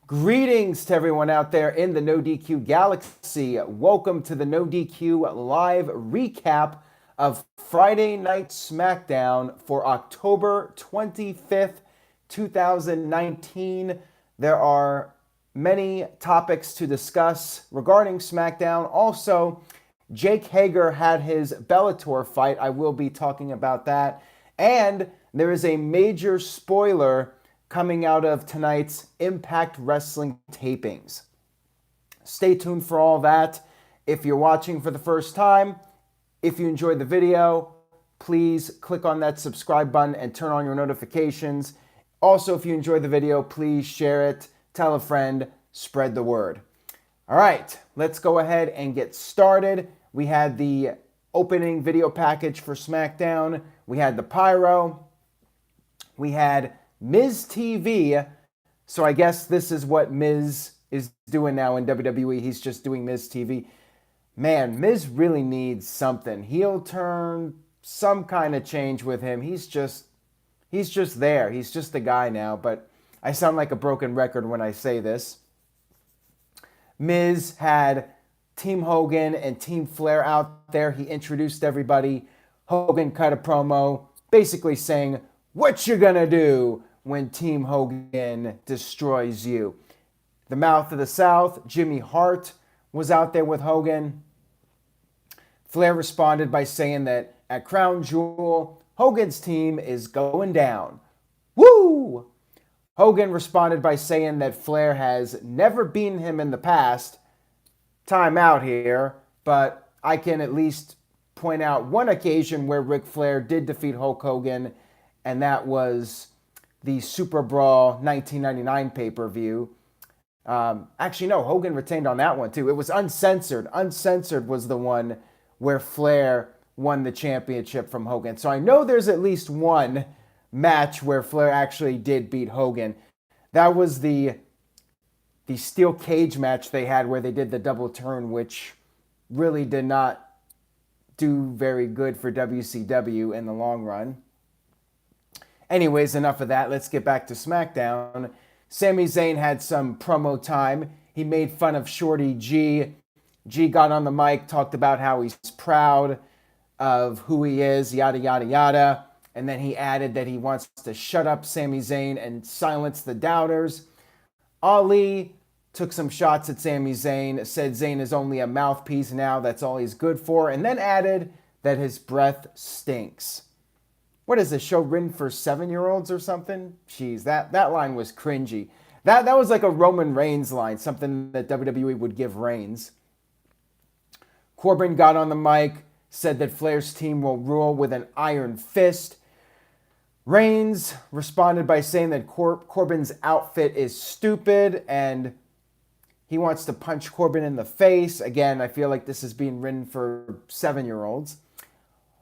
Greetings to everyone out there in the No DQ galaxy. Welcome to the No DQ live recap of Friday Night SmackDown for October 25th, 2019. There are many topics to discuss regarding SmackDown. Also, Jake Hager had his Bellator fight. I will be talking about that. And there is a major spoiler coming out of tonight's Impact Wrestling tapings. Stay tuned for all that. If you're watching for the first time, if you enjoyed the video, please click on that subscribe button and turn on your notifications. Also, if you enjoyed the video, please share it, tell a friend, spread the word. All right, let's go ahead and get started. We had the opening video package for SmackDown. We had the pyro. We had Miz TV, so I guess this is what Miz is doing now in WWE. He's just doing Miz TV. Man, Miz really needs something. Heel turn, some kind of change with him. He's just there. He's just the guy now, but I sound like a broken record when I say this. Miz had Team Hogan and Team Flair out there. He introduced everybody. Hogan cut a promo basically saying, "What you gonna do when Team Hogan destroys you?" The Mouth of the South, Jimmy Hart, was out there with Hogan. Flair responded by saying that at Crown Jewel, Hogan's team is going down. Woo! Hogan responded by saying that Flair has never beaten him in the past. Time out here, but I can at least point out one occasion where Ric Flair did defeat Hulk Hogan, and that was the Super Brawl 1999 pay-per-view. Actually, no, Hogan retained on that one, too. It was Uncensored. Uncensored was the one where Flair won the championship from Hogan. So I know there's at least one match where Flair actually did beat Hogan. That was the steel cage match they had where they did the double turn, which really did not do very good for WCW in the long run. Anyways, enough of that. Let's get back to SmackDown. Sami Zayn had some promo time. He made fun of Shorty G. G got on the mic, talked about how he's proud of who he is, yada, yada, yada. And then he added that he wants to shut up Sami Zayn and silence the doubters. Ali took some shots at Sami Zayn, said Zayn is only a mouthpiece now, that's all he's good for, and then added that his breath stinks. What is this show written for 7-year-olds or something? Jeez, that line was cringy. That was like a Roman Reigns line, something that WWE would give Reigns. Corbin got on the mic, said that Flair's team will rule with an iron fist. Reigns responded by saying that Corbin's outfit is stupid and he wants to punch Corbin in the face. Again, I feel like this is being written for 7-year-olds.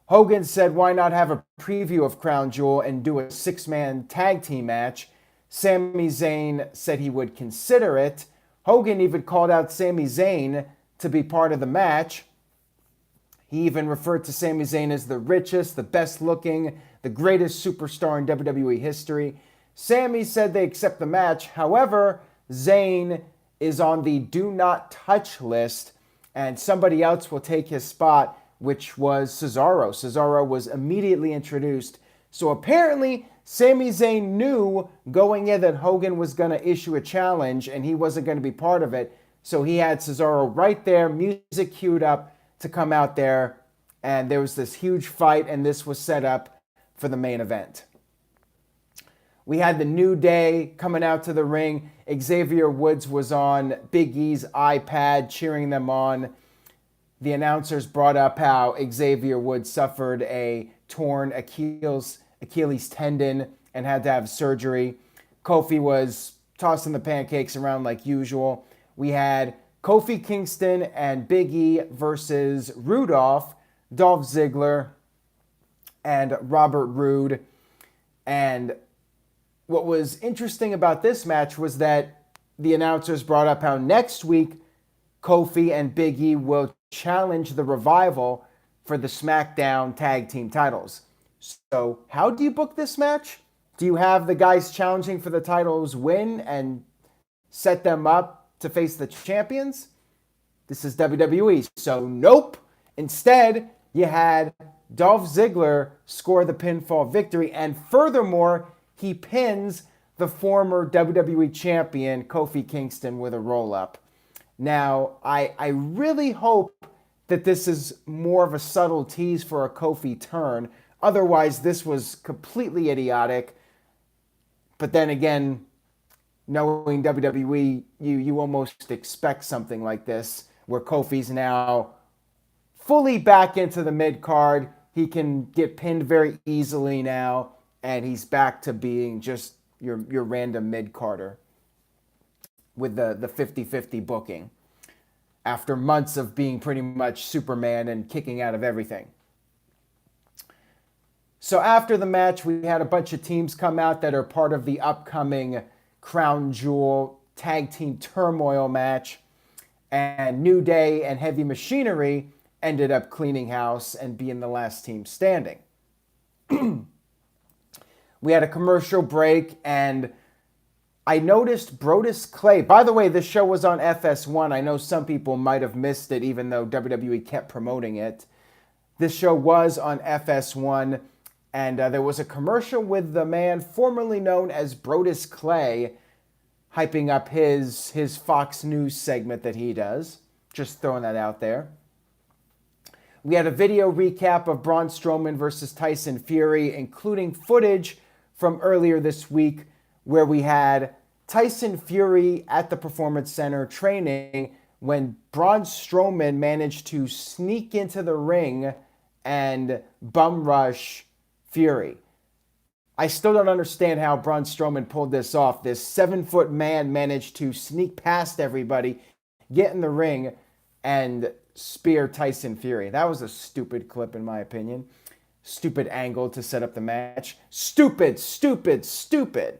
Hogan said, why not have a preview of Crown Jewel and do a 6-man tag team match? Sami Zayn said he would consider it. Hogan even called out Sami Zayn to be part of the match. He even referred to Sami Zayn as the richest, the best looking, the greatest superstar in WWE history. Sami said they accept the match. However, Zayn is on the do not touch list and somebody else will take his spot, which was Cesaro. Cesaro was immediately introduced. So apparently, Sami Zayn knew going in that Hogan was going to issue a challenge and he wasn't going to be part of it. So he had Cesaro right there, music queued up to come out there. And there was this huge fight and this was set up for the main event. We had the New Day coming out to the ring. Xavier Woods was on Big E's iPad cheering them on. The announcers brought up how Xavier Woods suffered a torn Achilles tendon and had to have surgery. Kofi was tossing the pancakes around like usual. We had Kofi Kingston and Big E versus Rudolph, Dolph Ziggler, and Robert Roode. And what was interesting about this match was that the announcers brought up how next week Kofi and Big E will challenge the Revival for the SmackDown tag team titles. So how do you book this match? Do you have the guys challenging for the titles win and set them up to face the champions? This is WWE. So nope. Instead, you had Dolph Ziggler score the pinfall victory, and furthermore, he pins the former WWE champion Kofi Kingston with a roll-up. Now, I really hope that this is more of a subtle tease for a Kofi turn. Otherwise, this was completely idiotic. But then again, knowing WWE, you almost expect something like this, where Kofi's now fully back into the mid-card. He can get pinned very easily now, and he's back to being just your random mid-carder with the 50-50 booking after months of being pretty much Superman and kicking out of everything. So after the match, we had a bunch of teams come out that are part of the upcoming Crown Jewel Tag Team Turmoil match. And New Day and Heavy Machinery ended up cleaning house and being the last team standing. We had a commercial break, and I noticed Brodus Clay. By the way, this show was on FS1. I know some people might have missed it, even though WWE kept promoting it. This show was on FS1, and there was a commercial with the man formerly known as Brodus Clay, hyping up his Fox News segment that he does. Just throwing that out there. We had a video recap of Braun Strowman versus Tyson Fury, including footage from earlier this week where we had Tyson Fury at the Performance Center training when Braun Strowman managed to sneak into the ring and bum rush Fury. I still don't understand how Braun Strowman pulled this off. This 7-foot man managed to sneak past everybody, get in the ring, and spear Tyson Fury. That was a stupid clip, in my opinion. Stupid angle to set up the match. Stupid, stupid, stupid.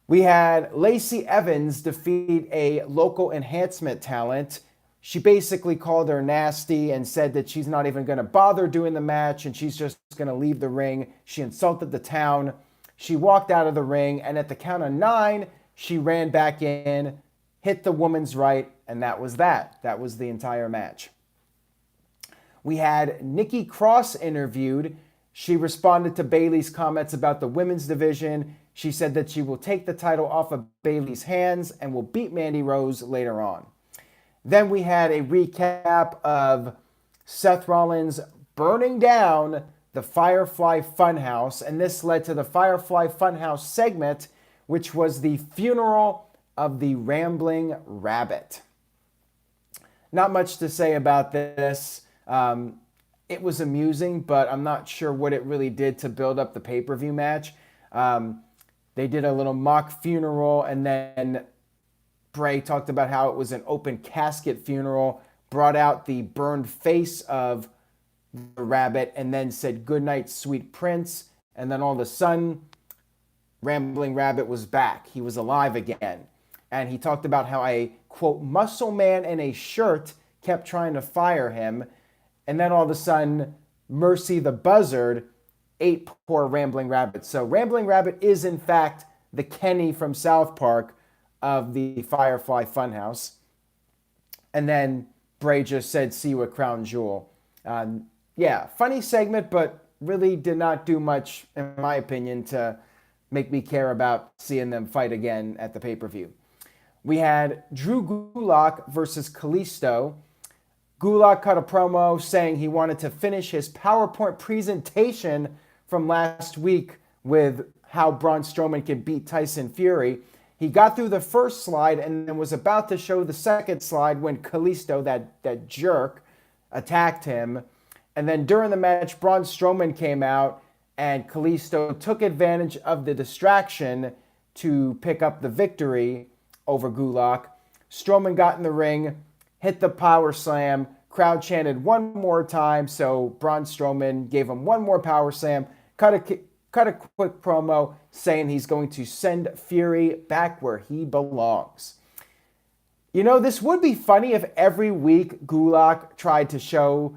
We had Lacey Evans defeat a local enhancement talent. She basically called her nasty and said that she's not even going to bother doing the match and she's just going to leave the ring. She insulted the town. She walked out of the ring, and at the count of 9, she ran back in, hit the woman's right, and that was that. That was the entire match. We had Nikki Cross interviewed. She responded to Bayley's comments about the women's division. She said that she will take the title off of Bayley's hands and will beat Mandy Rose later on. Then we had a recap of Seth Rollins burning down the Firefly Funhouse, and this led to the Firefly Funhouse segment, which was the funeral of the Rambling Rabbit. Not much to say about this. It was amusing, but I'm not sure what it really did to build up the pay-per-view match. They did a little mock funeral, and then Bray talked about how it was an open casket funeral, brought out the burned face of the rabbit, and then said, "Good night, sweet prince." And then all of a sudden, Rambling Rabbit was back. He was alive again. And he talked about how a, quote, muscle man in a shirt kept trying to fire him. And then all of a sudden, Mercy the Buzzard ate poor Rambling Rabbit. So Rambling Rabbit is, in fact, the Kenny from South Park of the Firefly Funhouse. And then Bray just said, "See you at Crown Jewel." Yeah, funny segment, but really did not do much, in my opinion, to make me care about seeing them fight again at the pay-per-view. We had Drew Gulak versus Kalisto. Gulak cut a promo saying he wanted to finish his PowerPoint presentation from last week with how Braun Strowman could beat Tyson Fury. He got through the first slide and then was about to show the second slide when Kalisto, that jerk, attacked him. And then during the match, Braun Strowman came out and Kalisto took advantage of the distraction to pick up the victory over Gulak. Strowman got in the ring, hit the power slam, crowd chanted one more time, so Braun Strowman gave him one more power slam, cut a quick promo saying he's going to send Fury back where he belongs. You know, this would be funny if every week Gulak tried to show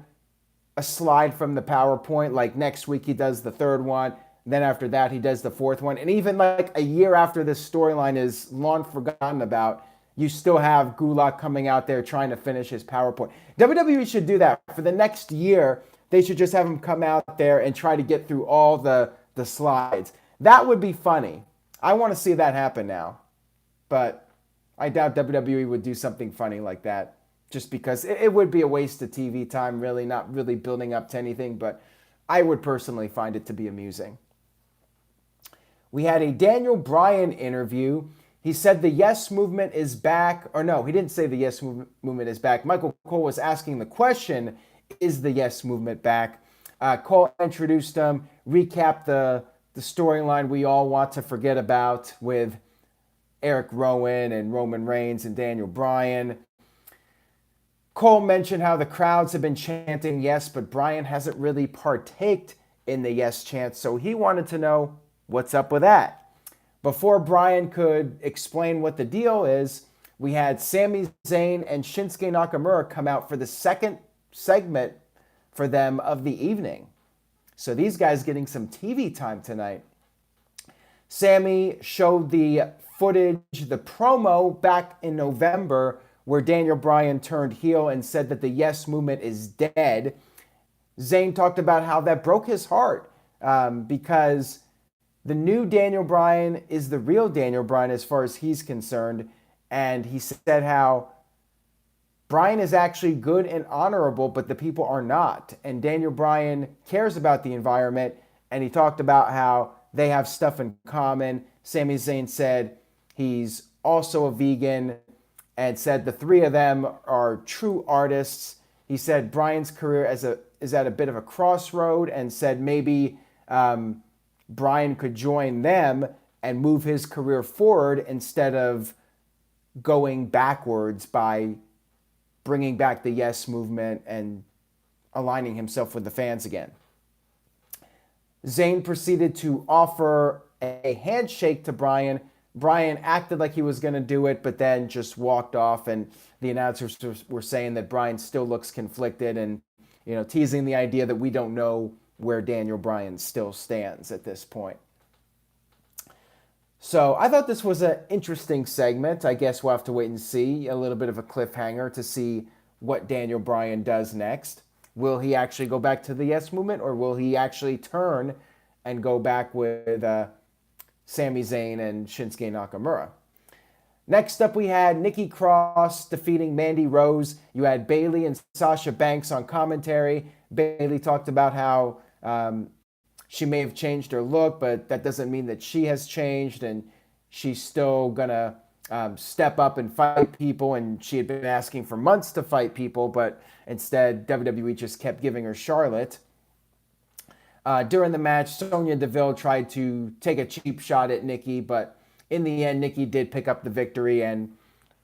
a slide from the PowerPoint, like next week he does the third one, Then after that, he does the fourth one. And even like a year after this storyline is long forgotten about, you still have Gulak coming out there trying to finish his PowerPoint. WWE should do that. For the next year, they should just have him come out there and try to get through all the slides. That would be funny. I want to see that happen now. But I doubt WWE would do something funny like that, just because it would be a waste of TV time, really, not really building up to anything. But I would personally find it to be amusing. We had a Daniel Bryan interview. He said the Yes Movement is back. Or no, he didn't say the Yes Movement is back. Michael Cole was asking the question, is the Yes Movement back? Cole introduced him, recapped the storyline we all want to forget about with Eric Rowan and Roman Reigns and Daniel Bryan. Cole mentioned how the crowds have been chanting yes, but Bryan hasn't really partaked in the yes chant, so he wanted to know what's up with that. Before Bryan could explain what the deal is, we had Sami Zayn and Shinsuke Nakamura come out for the second segment for them of the evening. So these guys getting some TV time tonight. Sami showed the footage, the promo back in November where Daniel Bryan turned heel and said that the Yes Movement is dead. Zayn talked about how that broke his heart because the new Daniel Bryan is the real Daniel Bryan as far as he's concerned. And he said how Bryan is actually good and honorable, but the people are not. And Daniel Bryan cares about the environment. And he talked about how they have stuff in common. Sami Zayn said he's also a vegan and said the three of them are true artists. He said Bryan's career is at a bit of a crossroad and said maybe Bryan could join them and move his career forward instead of going backwards by bringing back the Yes Movement and aligning himself with the fans again. Zayn proceeded to offer a handshake to Bryan. Bryan acted like he was going to do it, but then just walked off, and the announcers were saying that Bryan still looks conflicted and, teasing the idea that we don't know where Daniel Bryan still stands at this point. So I thought this was an interesting segment. I guess we'll have to wait and see. A little bit of a cliffhanger to see what Daniel Bryan does next. Will he actually go back to the Yes Movement, or will he actually turn and go back with Sami Zayn and Shinsuke Nakamura? Next up, we had Nikki Cross defeating Mandy Rose. You had Bayley and Sasha Banks on commentary. Bayley talked about how she may have changed her look, but that doesn't mean that she has changed, and she's still going to step up and fight people, and she had been asking for months to fight people, but instead WWE just kept giving her Charlotte. During the match, Sonya Deville tried to take a cheap shot at Nikki, but in the end, Nikki did pick up the victory, and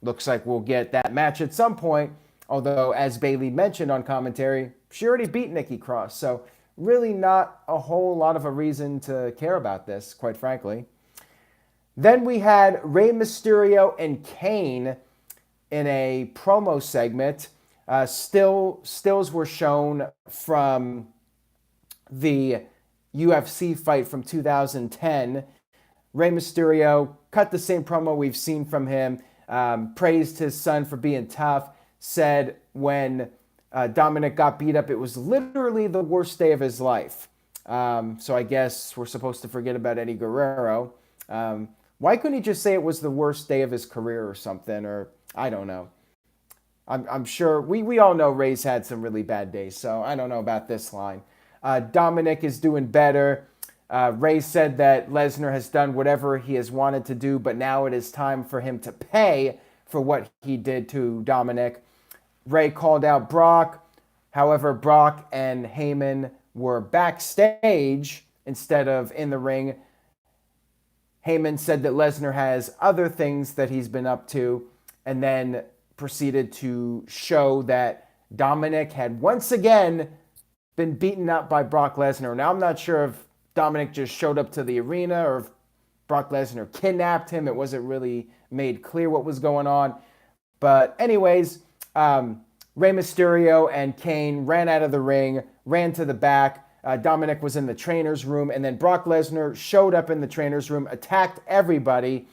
looks like we'll get that match at some point, although, as Bayley mentioned on commentary, she already beat Nikki Cross, so really not a whole lot of a reason to care about this, quite frankly. Then we had Rey Mysterio and Kane in a promo segment. Stills were shown from the UFC fight from 2010. Rey Mysterio cut the same promo we've seen from him, praised his son for being tough, said when Dominic got beat up, it was literally the worst day of his life. So I guess we're supposed to forget about Eddie Guerrero. Why couldn't he just say it was the worst day of his career or something? Or I don't know. I'm sure we all know Rey's had some really bad days, so I don't know about this line. Dominic is doing better. Rey said that Lesnar has done whatever he has wanted to do, but now it is time for him to pay for what he did to Dominic. Rey called out Brock. However, Brock and Heyman were backstage instead of in the ring. Heyman said that Lesnar has other things that he's been up to, and then proceeded to show that Dominic had once again been beaten up by Brock Lesnar. Now, I'm not sure if Dominic just showed up to the arena or if Brock Lesnar kidnapped him. It wasn't really made clear what was going on. But anyways, Rey Mysterio and Kane ran out of the ring, ran to the back. Dominic was in the trainer's room, and then Brock Lesnar showed up in the trainer's room, attacked everybody.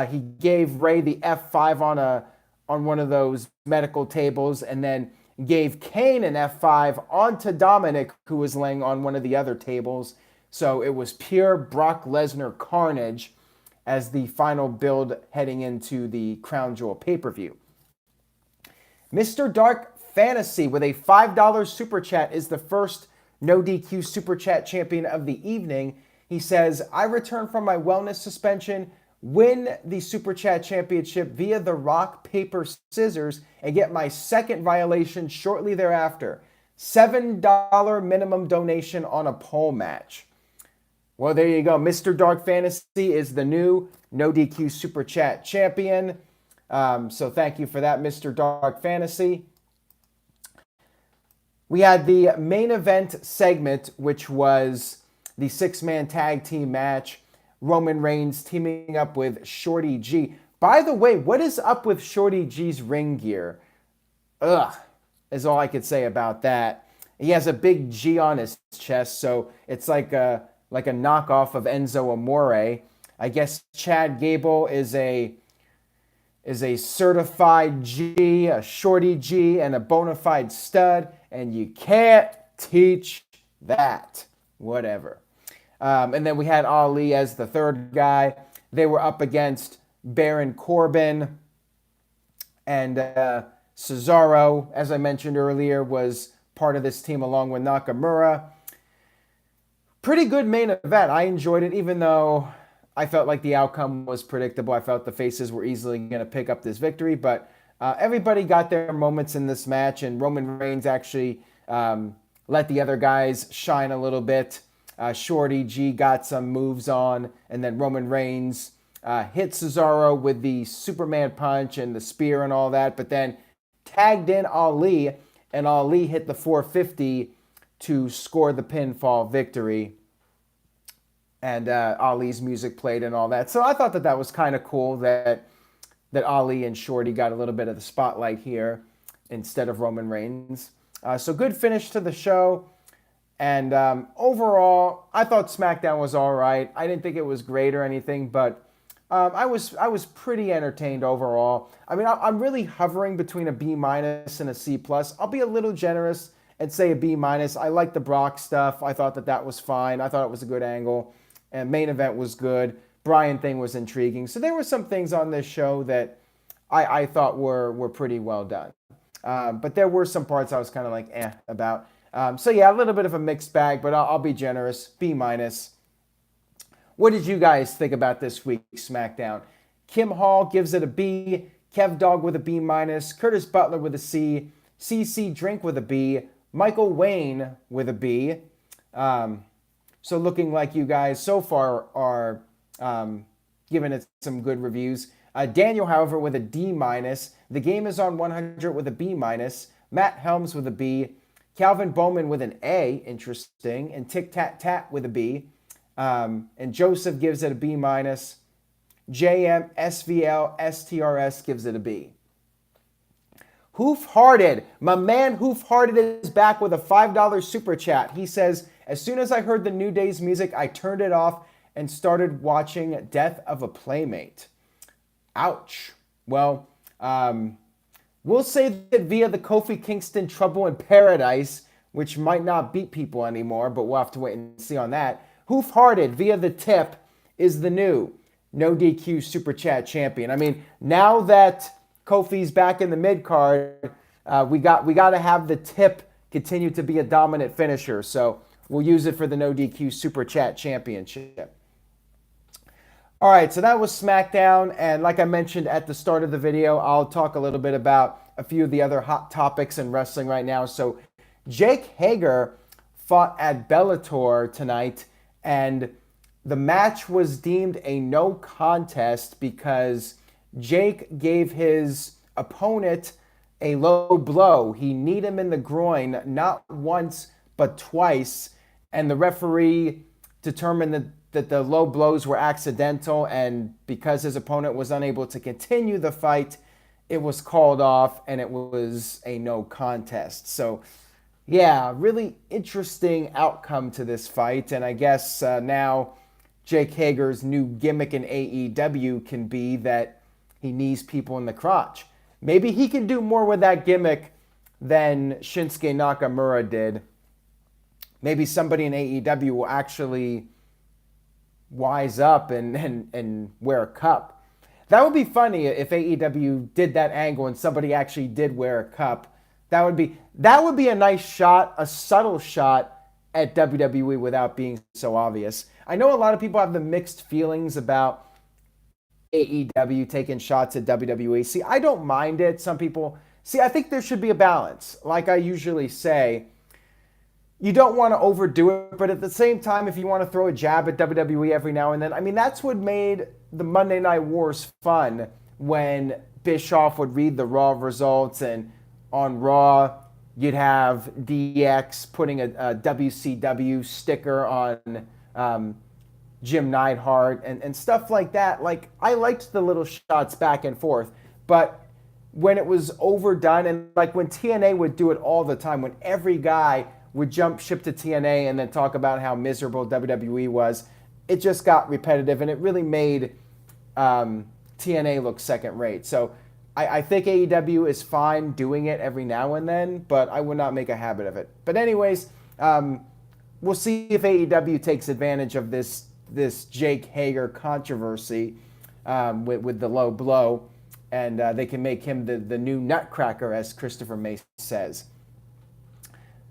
He gave Ray the F5 on one of those medical tables, and then gave Kane an F5 onto Dominic, who was laying on one of the other tables. So it was pure Brock Lesnar carnage as the final build heading into the Crown Jewel pay-per-view. Mr. Dark Fantasy with a $5 super chat is the first no DQ super chat champion of the evening. He says, I return from my wellness suspension, win the super chat championship via the rock, paper, scissors, and get my second violation shortly thereafter. $7 minimum donation on a pole match. Well, there you go. Mr. Dark Fantasy is the new no DQ super chat champion. So thank you for that, Mr. Dark Fantasy. We had the main event segment, which was the 6-man tag team match. Roman Reigns teaming up with Shorty G. By the way, what is up with Shorty G's ring gear? Ugh, is all I could say about that. He has a big G on his chest, so it's like a knockoff of Enzo Amore. I guess Chad Gable is a certified G, a Shorty G, and a bona fide stud, and you can't teach that. Whatever. And then we had Ali as the third guy. They were up against Baron Corbin, and Cesaro, as I mentioned earlier, was part of this team along with Nakamura. Pretty good main event. I enjoyed it, even though I felt like the outcome was predictable. I felt the faces were easily going to pick up this victory, but everybody got their moments in this match, and Roman Reigns actually let the other guys shine a little bit. Shorty G got some moves on, and then Roman Reigns hit Cesaro with the Superman punch and the spear and all that, but then tagged in Ali, and Ali hit the 450 to score the pinfall victory. And Ali's music played and all that. So I thought that was kind of cool that Ali and Shorty got a little bit of the spotlight here instead of Roman Reigns. So good finish to the show. And overall, I thought SmackDown was all right. I didn't think it was great or anything, but I was pretty entertained overall. I mean, I'm really hovering between a B- and a C+. I'll be a little generous and say a B-. I like the Brock stuff. I thought that was fine. I thought it was a good angle. And main event was good. Bryan thing was intriguing. So there were some things on this show that I thought were pretty well done. But there were some parts I was kind of like about. So yeah, a little bit of a mixed bag, but I'll be generous. B-. What did you guys think about this week's SmackDown? Kim Hall gives it a B. Kev Dog with a B-. Curtis Butler with a C. CC Drink with a B. Michael Wayne with a B. So looking like you guys so far are giving it some good reviews. Daniel, however, with a D-. The Game is on 100 with a B-. Matt Helms with a B. Calvin Bowman with an A, interesting. And Tic Tat Tat with a B. And Joseph gives it a B-. JM SVL STRS gives it a B. Hoof-Hearted. My man Hoof-Hearted is back with a $5 super chat. He says, as soon as I heard the New Day's music, I turned it off and started watching Death of a Playmate. Ouch. Well, we'll say that via the Kofi Kingston Trouble in Paradise, which might not beat people anymore, but we'll have to wait and see on that. Hoof-Hearted via the tip is the new No DQ Super Chat champion. I mean, now that Kofi's back in the mid-card, we got to have the tip continue to be a dominant finisher. So we'll use it for the No DQ Super Chat championship. All right, so that was SmackDown. And like I mentioned at the start of the video, I'll talk a little bit about a few of the other hot topics in wrestling right now. So Jake Hager fought at Bellator tonight, and the match was deemed a no contest because Jake gave his opponent a low blow. He kneed him in the groin, not once, but twice. And the referee determined that the low blows were accidental. And because his opponent was unable to continue the fight, it was called off and it was a no contest. So Yeah, really interesting outcome to this fight. And I guess now Jake Hager's new gimmick in AEW can be that he knees people in the crotch. Maybe he can do more with that gimmick than Shinsuke Nakamura did. Maybe somebody in AEW will actually wise up and wear a cup. That would be funny if AEW did that angle and somebody actually did wear a cup. That would be a nice shot, a subtle shot at WWE without being so obvious. I know a lot of people have the mixed feelings about AEW taking shots at WWE. See, I don't mind it. Some people see, I think there should be a balance. Like I usually say, you don't want to overdo it, but at the same time, if you want to throw a jab at WWE every now and then, I mean, that's what made the Monday Night Wars fun when Bischoff would read the Raw results, and on Raw, you'd have DX putting a WCW sticker on Jim Neidhart and stuff like that. Like, I liked the little shots back and forth, but when it was overdone, and like when TNA would do it all the time, when every guy would jump ship to TNA and then talk about how miserable WWE was, it just got repetitive and it really made TNA look second rate. So I think AEW is fine doing it every now and then, but I would not make a habit of it. But anyways, we'll see if AEW takes advantage of this Jake Hager controversy with the low blow, and they can make him the new Nutcracker, as Christopher Mace says.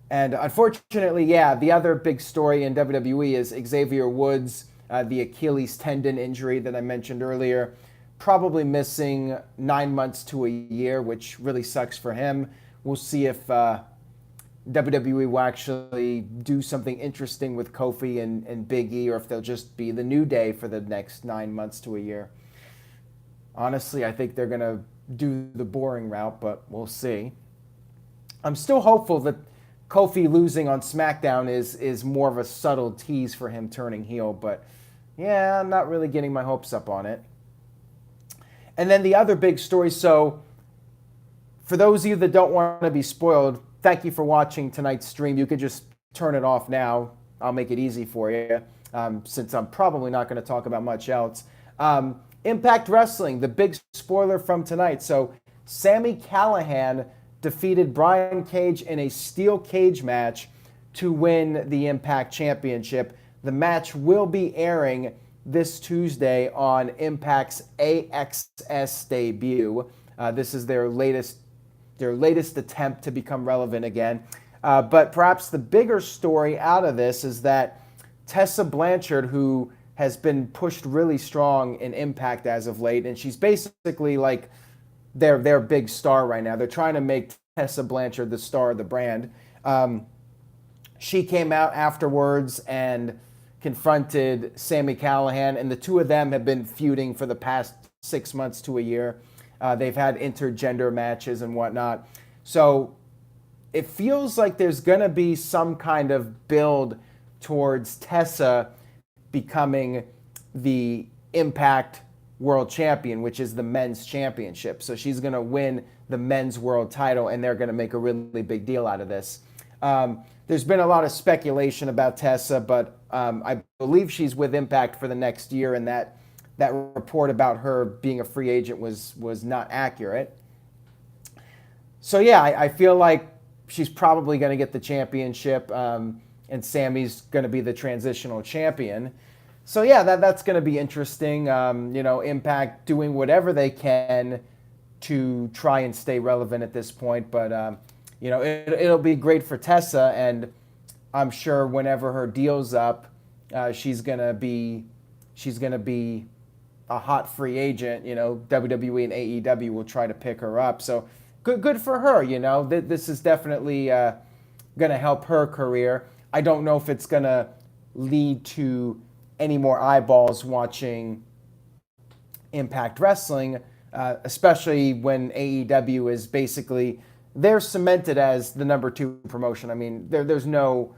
And unfortunately, yeah, the other big story in WWE is Xavier Woods, the Achilles tendon injury that I mentioned earlier, probably missing 9 months to a year, which really sucks for him. We'll see if WWE will actually do something interesting with Kofi and Big E, or if they'll just be the New Day for the next 9 months to a year. Honestly, I think they're going to do the boring route, but we'll see. I'm still hopeful that Kofi losing on SmackDown is more of a subtle tease for him turning heel, but yeah, I'm not really getting my hopes up on it. And then the other big story, so for those of you that don't want to be spoiled, thank you for watching tonight's stream. You could just turn it off now. I'll make it easy for you, since I'm probably not going to talk about much else. Impact Wrestling, the big spoiler from tonight. So Sami Callihan defeated Bryan Cage in a steel cage match to win the Impact Championship. The match will be airing this Tuesday on Impact's AXS debut. This is their latest attempt to become relevant again. But perhaps the bigger story out of this is that Tessa Blanchard, who has been pushed really strong in Impact as of late, and she's basically like their big star right now. They're trying to make Tessa Blanchard the star of the brand. She came out afterwards and confronted Sami Callihan, and the two of them have been feuding for the past 6 months to a year. They've had intergender matches and whatnot. So it feels like there's going to be some kind of build towards Tessa becoming the Impact World Champion, which is the men's championship. So she's going to win the men's world title, and they're going to make a really big deal out of this. There's been a lot of speculation about Tessa, but I believe she's with Impact for the next year, and that report about her being a free agent was not accurate. So yeah, I feel like she's probably going to get the championship, and Sammy's going to be the transitional champion. So yeah, that's going to be interesting. Impact doing whatever they can to try and stay relevant at this point. But it'll be great for Tessa, and I'm sure whenever her deal's up, she's gonna be a hot free agent. WWE and AEW will try to pick her up. So good for her. This is definitely gonna help her career. I don't know if it's gonna lead to any more eyeballs watching Impact Wrestling, especially when AEW is basically, they're cemented as the number 2 promotion. I mean, there's no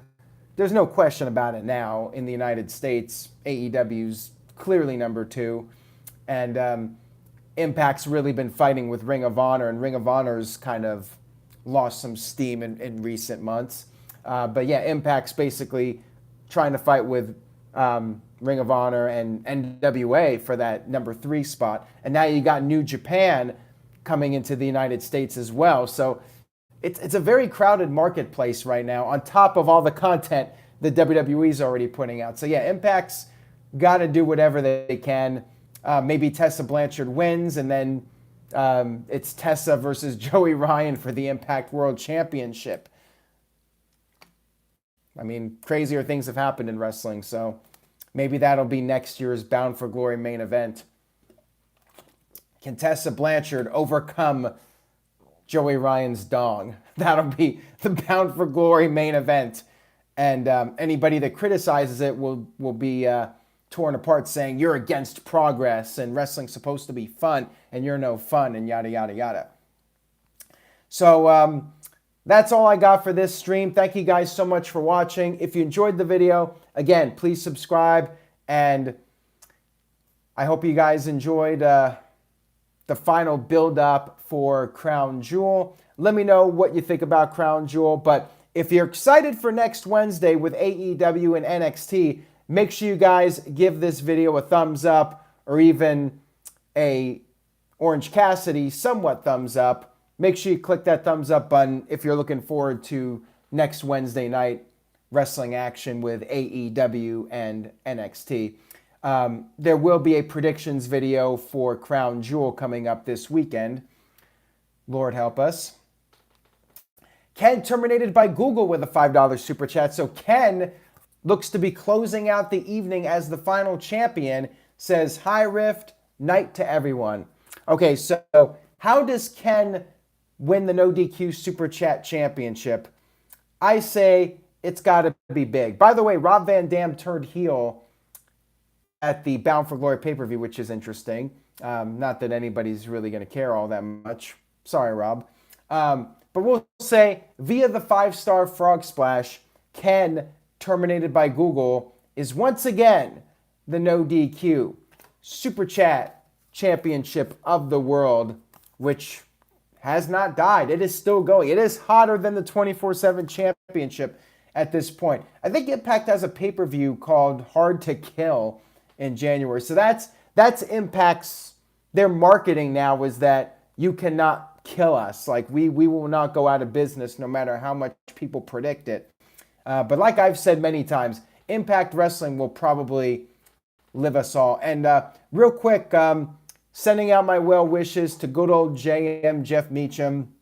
question about it now in the United States. AEW's clearly number 2, and Impact's really been fighting with Ring of Honor, and Ring of Honor's kind of lost some steam in recent months. But yeah, Impact's basically trying to fight with Ring of Honor and NWA for that number 3 spot. And now you got New Japan coming into the United States as well. So it's a very crowded marketplace right now, on top of all the content that WWE's already putting out. So yeah, Impact's got to do whatever they can. Maybe Tessa Blanchard wins, and then it's Tessa versus Joey Ryan for the Impact World Championship. I mean, crazier things have happened in wrestling, so maybe that'll be next year's Bound for Glory main event. Can Tessa Blanchard overcome Joey Ryan's dong? That'll be the Bound for Glory main event. And anybody that criticizes it will be torn apart, saying you're against progress and wrestling's supposed to be fun and you're no fun and yada, yada, yada. So that's all I got for this stream. Thank you guys so much for watching. If you enjoyed the video, again, please subscribe. And I hope you guys enjoyed the final build-up for Crown Jewel. Let me know what you think about Crown Jewel. But if you're excited for next Wednesday with AEW and NXT, make sure you guys give this video a thumbs up, or even a Orange Cassidy somewhat thumbs up. Make sure you click that thumbs up button if you're looking forward to next Wednesday night wrestling action with AEW and NXT. There will be a predictions video for Crown Jewel coming up this weekend. Lord help us. Ken terminated by Google with a $5 super chat. So Ken looks to be closing out the evening as the final champion. Says, hi Rift, night to everyone. Okay, so how does Ken win the No DQ Super Chat Championship? I say it's got to be big. By the way, Rob Van Dam turned heel at the Bound for Glory pay-per-view, which is interesting. Not that anybody's really going to care all that much. Sorry, Rob. But we'll say via the 5-star frog splash, Ken, terminated by Google, is once again the No DQ Super Chat Championship of the world, which has not died. It is still going. It is hotter than the 24/7 championship at this point. I think Impact has a pay-per-view called Hard to Kill in January. So that's Impact's, their marketing now is that you cannot kill us. Like we will not go out of business no matter how much people predict it. But like I've said many times, Impact Wrestling will probably live us all. And real quick, sending out my well wishes to good old JM Jeff Meacham.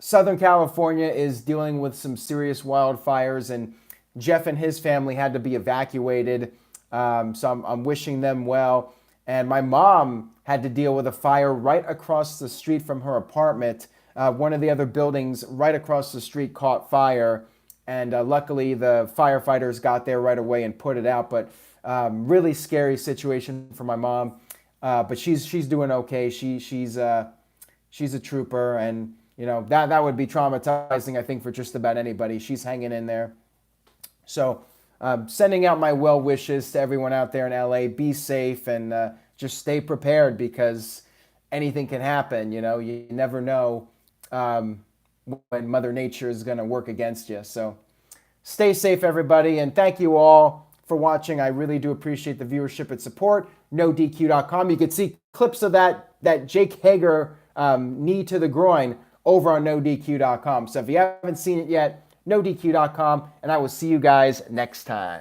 Southern California is dealing with some serious wildfires, and Jeff and his family had to be evacuated. So I'm wishing them well. And my mom had to deal with a fire right across the street from her apartment. One of the other buildings right across the street caught fire. And luckily the firefighters got there right away and put it out. But really scary situation for my mom. But she's doing okay. She's a trooper, and you know that would be traumatizing, I think, for just about anybody. She's hanging in there. So sending out my well wishes to everyone out there in LA. Be safe and just stay prepared, because anything can happen. You know, you never know when Mother Nature is going to work against you. So stay safe, everybody, and thank you all for watching. I really do appreciate the viewership and support. NoDQ.com. You can see clips of that Jake Hager knee to the groin over on NoDQ.com. So if you haven't seen it yet, NoDQ.com, and I will see you guys next time.